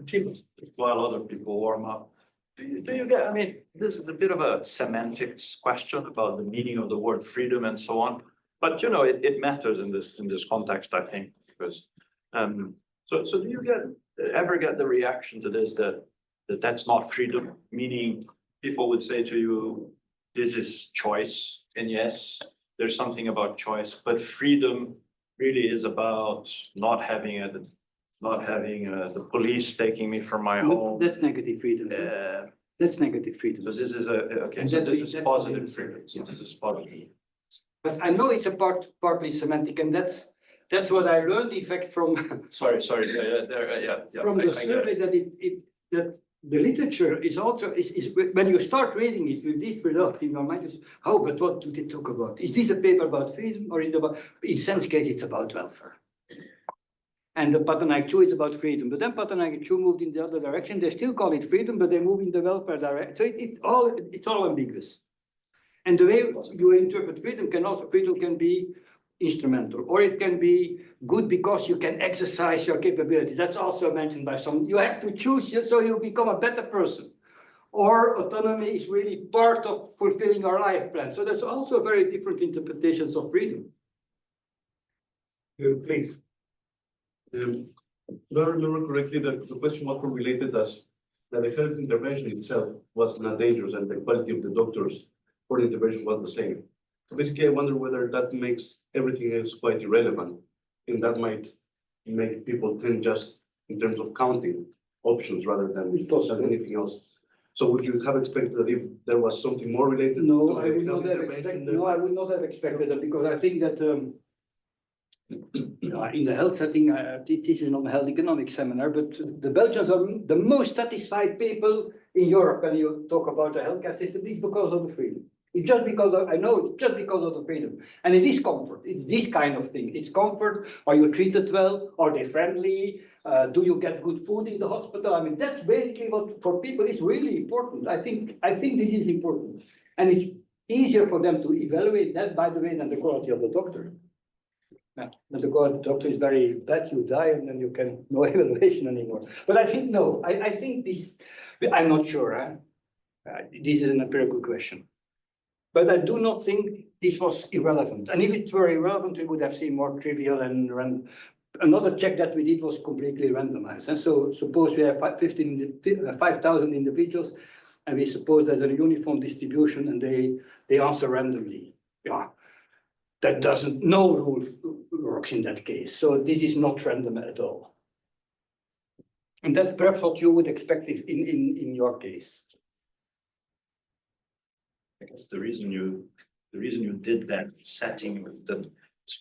achieve. While other people warm up. Do you get, I mean, this is a bit of a semantics question about the meaning of the word freedom and so on. But you know, it matters in this context, I think, because so do you ever get the reaction to this that's not freedom? Meaning people would say to you, this is choice, and yes, there's something about choice, but freedom really is about not having the police taking me from my home. That's negative freedom. That's negative freedom. So this is okay. And So that's- this is that's positive what it is. freedom. So this is positive. But I know it's a partly semantic, and that's what I learned, in fact, from Sorry. Yeah. from I the get it. survey, that the literature is also is when you start reading it with these results in your mind, but what do they talk about? Is this a paper about freedom, or is it about? In Sen's case, it's about welfare. And the Pattanaik-Chu is about freedom, but then Pattanaik-Chu moved in the other direction. They still call it freedom, but they move in the welfare direction. So it's all ambiguous. And the way you interpret freedom can be instrumental, or it can be good because you can exercise your capabilities. That's also mentioned by some. You have to choose so you become a better person. Or autonomy is really part of fulfilling your life plan. So there's also very different interpretations of freedom. Please. If I remember correctly, the question also related us that the health intervention itself was not dangerous and the quality of the doctors for the intervention was the same. So basically, I wonder whether that makes everything else quite irrelevant, and that might make people tend just in terms of counting options rather than anything else. So would you have expected that if there was something more related No, to I would the health not have intervention? expected. No, I would not have expected that because I think that in the health setting, this is not a health economics seminar, but the Belgians are the most satisfied people in Europe when you talk about the healthcare system. It's because of the freedom. It's just because of, I know it's just because of the freedom. And it is comfort. It's this kind of thing. It's comfort. Are you treated well? Are they friendly? Do you get good food in the hospital? I mean, that's basically what for people is really important. I think this is important. And it's easier for them to evaluate that, by the way, than the quality of the doctor. Yeah, but the quality of the doctor is very bad. You die and then you can no evaluation anymore. But I think, no, I think this, I'm not sure. This is an empirical question. But I do not think this was irrelevant. And if it were irrelevant, we would have seen more trivial and another check that we did was completely randomized. And so suppose we have 5,000 individuals and we suppose there's a uniform distribution and they answer randomly. Yeah, that doesn't, no rule works in that case. So this is not random at all. And that's perhaps what you would expect if in your case. I guess the reason you did that setting is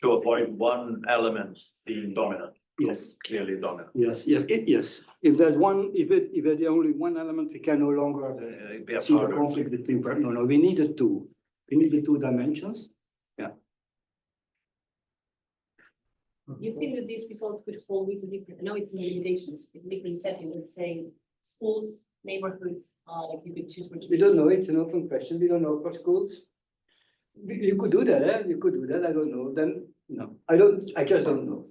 to avoid one element being dominant. Yes. Clearly dominant. Yes. If there's only one element, we can no longer see the conflict between. No, we needed two. We needed two dimensions. Yeah. You think that these results could hold with the different, I know it's limitations, with different settings, let's say schools, neighborhoods, like you could choose which. We don't know, it's an open question, we don't know for schools. You could do that, you could do that, I don't know, then, no, I just don't know.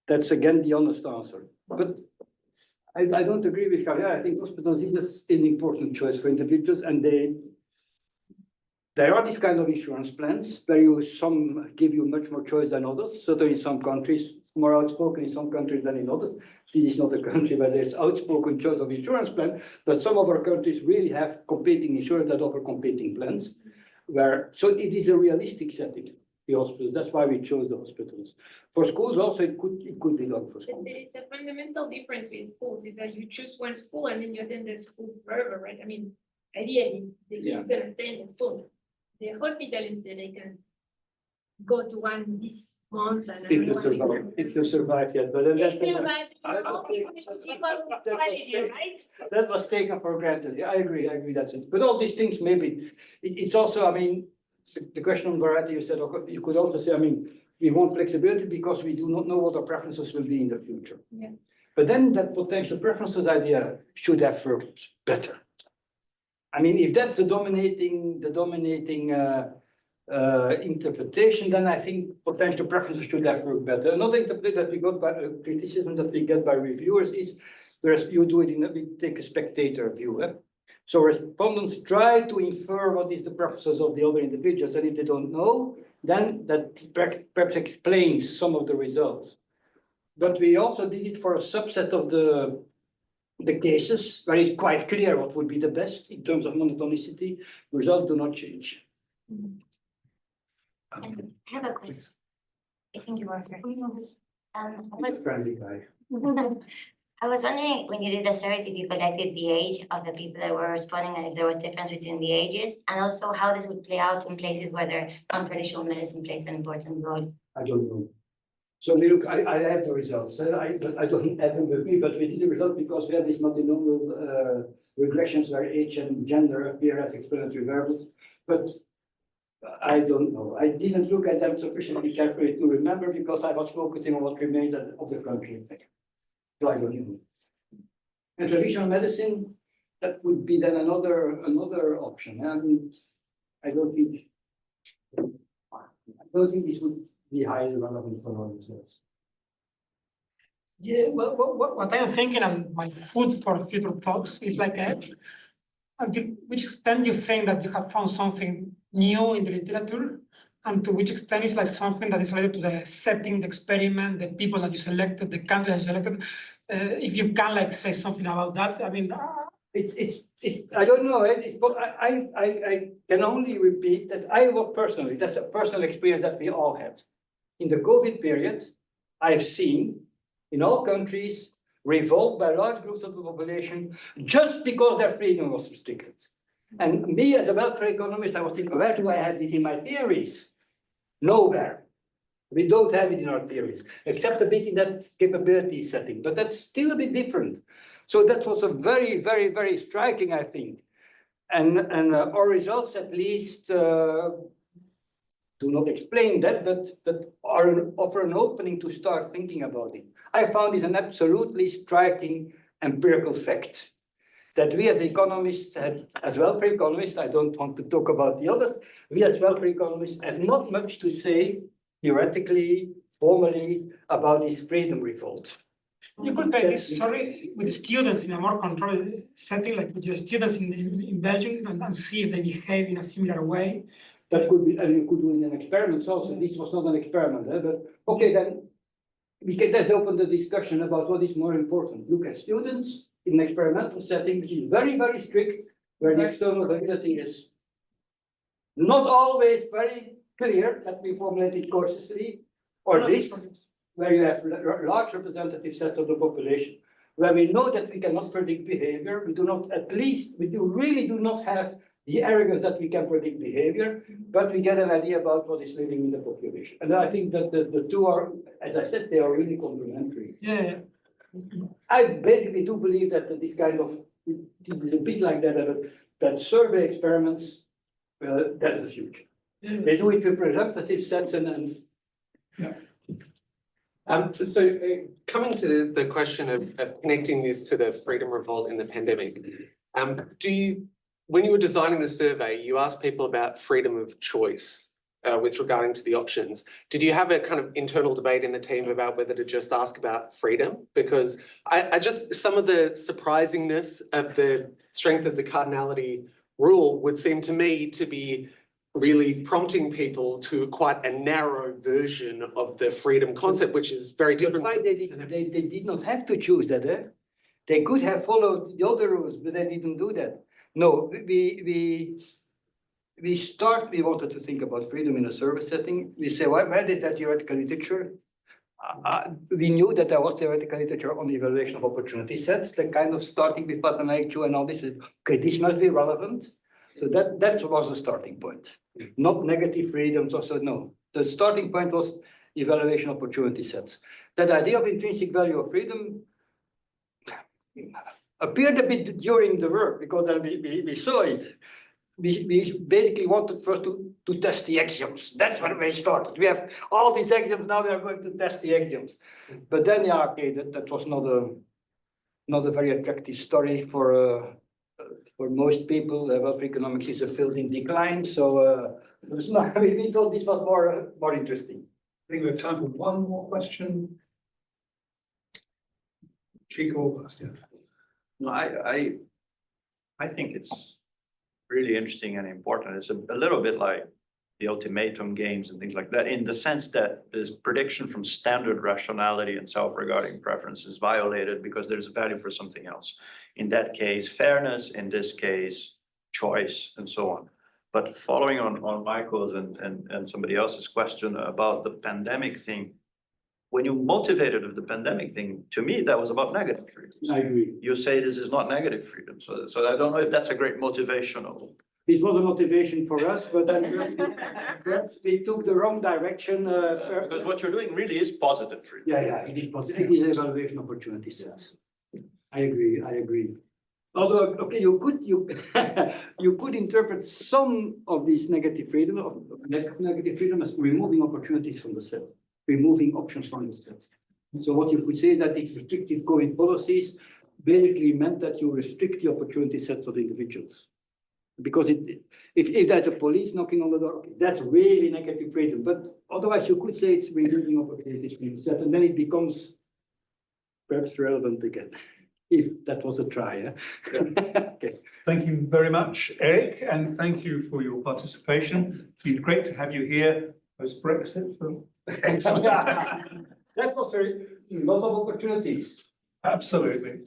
That's again the honest answer, but I don't agree with Javier. I think hospitals is an important choice for individuals and there are these kind of insurance plans where some give you much more choice than others. Certainly in some countries, more outspoken in some countries than in others. This is not a country where there's outspoken choice of insurance plan, but some of our countries really have competing insurers that offer competing plans. So it is a realistic setting, the hospitals. That's why we chose the hospitals. For schools also, it could be done for schools. But there is a fundamental difference with schools, is that you choose one school and then you attend that school forever, right? I mean, ideally, the kid's gonna stay in school. The hospital instead, they can go to one this month and If you survive yet, but then It feels like right? that was taken for granted. Yeah, I agree, that's it. But all these things, maybe, it's also, I mean, the question on variety, you said, okay, you could also say, I mean, we want flexibility because we do not know what our preferences will be in the future. Yeah. But then that potential preferences idea should have worked better. I mean, if that's the dominating interpretation, then I think potential preferences should have worked better. Another interpretation that we got by criticism that we get by reviewers is, whereas you do it we take a spectator view. So respondents try to infer what is the preferences of the other individuals, and if they don't know, then that perhaps explains some of the results. But we also did it for a subset of the cases where it's quite clear what would be the best in terms of monotonicity. Results do not change. I have a question. I think you are first. Friendly guy. I was wondering, when you did the surveys, if you collected the age of the people that were responding and if there was difference between the ages, and also how this would play out in places where the non-traditional medicine plays an important role. I don't know. So we look, I have the results. I don't have them with me, but we did the result because we have these multinomial regressions where age and gender appear as explanatory variables. But I don't know. I didn't look at them sufficiently carefully to remember because I was focusing on what remains of the country. So I don't know. And traditional medicine, that would be then another option. And I don't think this would be highly relevant for all results. Yeah, well, what I'm thinking, and my food for future talks is like, until which extent you think that you have found something new in the literature, and to which extent is like something that is related to the setting, the experiment, the people that you selected, the country that you selected. If you can like say something about that, I mean, It's I don't know, but I can only repeat that I work personally, that's a personal experience that we all had. In the COVID period, I've seen in all countries revolt by large groups of the population just because their freedom was restricted. And me as a welfare economist, I was thinking, where do I have this in my theories? Nowhere. We don't have it in our theories, except a bit in that capability setting, but that's still a bit different. So that was a very, very, very striking, I think. And our results at least do not explain that, but offer an opening to start thinking about it. I found this an absolutely striking empirical fact that we as economists had, as welfare economists, I don't want to talk about the others, we as welfare economists had not much to say theoretically, formally about this freedom revolt. you could play this, sorry, with the students in a more controlled setting, like with your students in Belgium, and see if they behave in a similar way. That could be, and you could do in an experiment also. This was not an experiment, but okay, then let's open the discussion about what is more important. Look at students in an experimental setting, which is very, very strict, where the external validity is not always very clear, that we formulate it cautiously, or this, where you have large representative sets of the population, where we know that we cannot predict behavior. We do not, at least, really do not have the arrogance that we can predict behavior, but we get an idea about what is living in the population. And I think that the two are, as I said, they are really complementary. Yeah. I basically do believe that this kind of, this is a bit like that survey experiments, that's the future. Yeah. They do it with representative sets and yeah. So coming to the question of connecting this to the freedom revolt in the pandemic, when you were designing the survey, you asked people about freedom of choice with regarding to the options. Did you have a kind of internal debate in the team about whether to just ask about freedom? Because I just, some of the surprisingness of the strength of the cardinality rule would seem to me to be really prompting people to quite a narrow version of the freedom concept, which is very different. Why they did not have to choose that, eh? They could have followed the other rules, but they didn't do that. No, we wanted to think about freedom in a service setting. We say, where is that theoretical literature? We knew that there was theoretical literature on evaluation of opportunity sets, the kind of starting with pattern IQ and all this. Okay, this must be relevant. So that was the starting point. Not negative freedoms also, no. The starting point was evaluation opportunity sets. That idea of intrinsic value of freedom appeared a bit during the work, because then we saw it. We basically wanted first to test the axioms. That's when we started. We have all these axioms, now we are going to test the axioms. But then, yeah, okay, that was not a very attractive story for most people. Welfare economics is a field in decline, so we thought this was more interesting. I think we have time for one more question. Chico, Bastian. No, I think it's really interesting and important. It's a little bit like the ultimatum games and things like that, in the sense that this prediction from standard rationality and self-regarding preference is violated because there's a value for something else. In that case, fairness, in this case, choice, and so on. But following on Michael's and somebody else's question about the pandemic thing, when you motivated of the pandemic thing, to me, that was about negative freedom. I agree. You say this is not negative freedom. So I don't know if that's a great motivational. It was a motivation for us, but then perhaps we took the wrong direction. Because what you're doing really is positive freedom. Yeah, it is positive. It is evaluation opportunity sets. I agree. Although, okay, you could interpret some of these negative freedom, of negative freedom, as removing opportunities from the set, removing options from the set. So what you could say is that these restrictive COVID policies basically meant that you restrict the opportunity sets of individuals. Because if there's a police knocking on the door, okay, that's really negative freedom, but otherwise you could say it's reducing opportunities for yourself, and then it becomes perhaps relevant again, if that was a try, yeah? Okay. Thank you very much, Erik, and thank you for your participation. It's been great to have you here post-Brexit. That was a lot of opportunities. Absolutely.